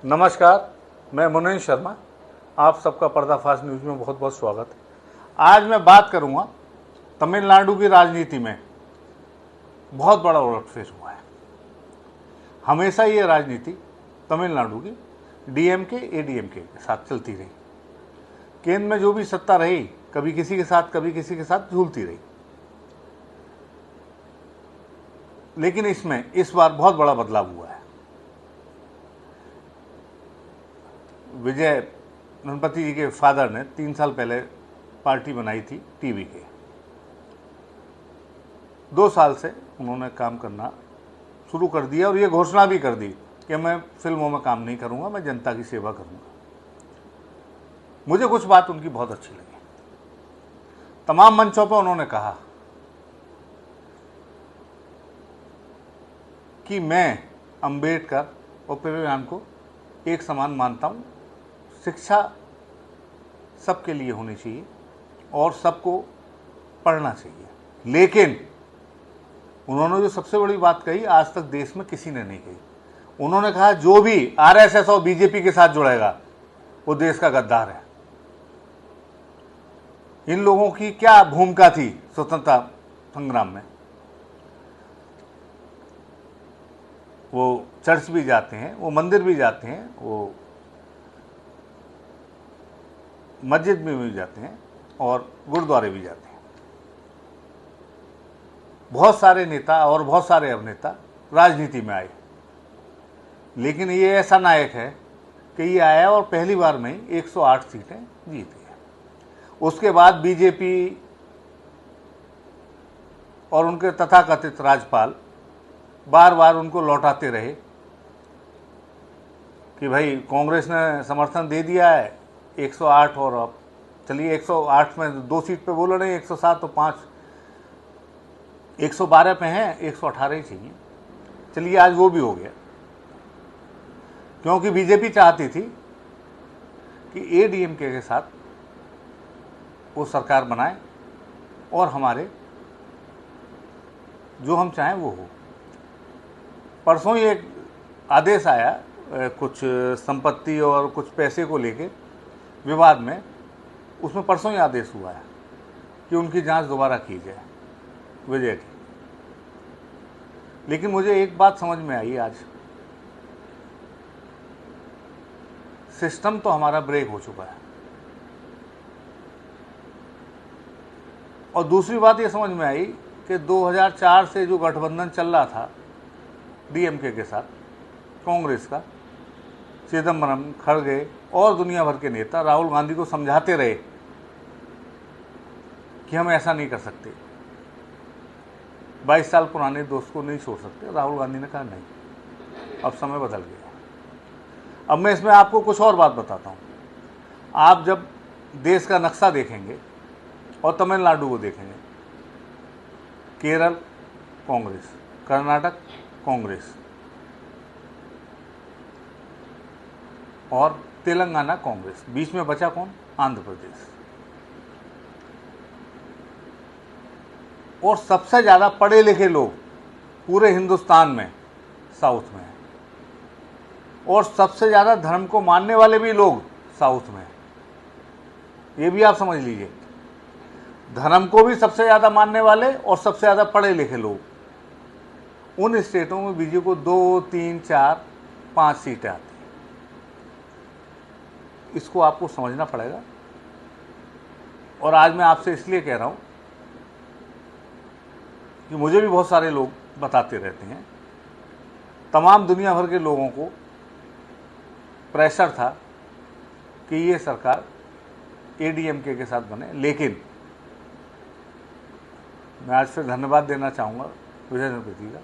नमस्कार, मैं मुनीन शर्मा। आप सबका पर्दाफाश न्यूज़ में बहुत बहुत स्वागत है। आज मैं बात करूंगा तमिलनाडु की राजनीति में बहुत बड़ा उलटफेर हुआ है। हमेशा ये राजनीति तमिलनाडु की डीएमके एडीएमके के साथ चलती रही। केंद्र में जो भी सत्ता रही, कभी किसी के साथ कभी किसी के साथ झूलती रही। लेकिन इसमें इस बार बहुत बड़ा बदलाव हुआ है। विजय गणपति जी के फादर ने 3 साल पहले पार्टी बनाई थी टीवी के। 2 साल से उन्होंने काम करना शुरू कर दिया और ये घोषणा भी कर दी कि मैं फिल्मों में काम नहीं करूंगा, मैं जनता की सेवा करूंगा। मुझे कुछ बात उनकी बहुत अच्छी लगी। तमाम मंचों पर उन्होंने कहा कि मैं अंबेडकर और पेरियार को एक समान मानता हूं। शिक्षा सबके लिए होनी चाहिए और सबको पढ़ना चाहिए। लेकिन उन्होंने जो सबसे बड़ी बात कही, आज तक देश में किसी ने नहीं कही। उन्होंने कहा जो भी आरएसएस और बीजेपी के साथ जुड़ेगा वो देश का गद्दार है। इन लोगों की क्या भूमिका थी स्वतंत्रता संग्राम में? वो चर्च भी जाते हैं, वो मंदिर भी जाते हैं, वो मस्जिद में भी जाते हैं और गुरुद्वारे भी जाते हैं। बहुत सारे नेता और बहुत सारे अभिनेता राजनीति में आए, लेकिन ये ऐसा नायक है कि ये आया और पहली बार में 108 सीटें जीत गया। उसके बाद बीजेपी और उनके तथाकथित राज्यपाल बार बार उनको लौटाते रहे कि भाई कांग्रेस ने समर्थन दे दिया है 108 और अब चलिए 108 में 2 सीट पे बोल रहे हैं, 107 तो 5, 112 पे हैं, 118 ही चाहिए। चलिए आज वो भी हो गया, क्योंकि बीजेपी चाहती थी कि एडीएमके के साथ वो सरकार बनाए और हमारे जो हम चाहें वो हो। परसों ही एक आदेश आया कुछ संपत्ति और कुछ पैसे को लेके विवाद में, उसमें परसों ही आदेश हुआ है कि उनकी जांच दोबारा की जाए विजय की। लेकिन मुझे एक बात समझ में आई आज, सिस्टम तो हमारा ब्रेक हो चुका है। और दूसरी बात ये समझ में आई कि 2004 से जो गठबंधन चल रहा था डीएमके के साथ कांग्रेस का, चिदम्बरम, खड़गे और दुनिया भर के नेता राहुल गांधी को समझाते रहे कि हम ऐसा नहीं कर सकते, 22 साल पुराने दोस्त को नहीं छोड़ सकते। राहुल गांधी ने कहा नहीं, अब समय बदल गया। अब मैं इसमें आपको कुछ और बात बताता हूँ। आप जब देश का नक्शा देखेंगे और तमिलनाडु को देखेंगे, केरल कांग्रेस, कर्नाटक कांग्रेस और तेलंगाना कांग्रेस, बीच में बचा कौन? आंध्र प्रदेश। और सबसे ज़्यादा पढ़े लिखे लोग पूरे हिंदुस्तान में साउथ में हैं, और सबसे ज़्यादा धर्म को मानने वाले भी लोग साउथ में हैं। ये भी आप समझ लीजिए, धर्म को भी सबसे ज़्यादा मानने वाले और सबसे ज़्यादा पढ़े लिखे लोग उन स्टेटों में बीजेपी को 2, 3, 4, 5 सीटें आती हैं। इसको आपको समझना पड़ेगा। और आज मैं आपसे इसलिए कह रहा हूं कि मुझे भी बहुत सारे लोग बताते रहते हैं, तमाम दुनिया भर के लोगों को प्रेशर था कि ये सरकार एडीएमके के साथ बने। लेकिन मैं आज फिर धन्यवाद देना चाहूँगा विजय गणपति का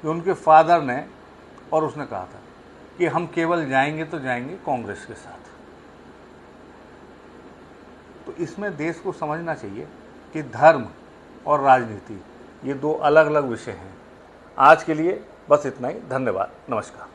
कि उनके फादर ने, और उसने कहा था कि हम केवल जाएंगे तो जाएंगे कांग्रेस के साथ। तो इसमें देश को समझना चाहिए कि धर्म और राजनीति ये 2 अलग अलग विषय हैं। आज के लिए बस इतना ही। धन्यवाद, नमस्कार।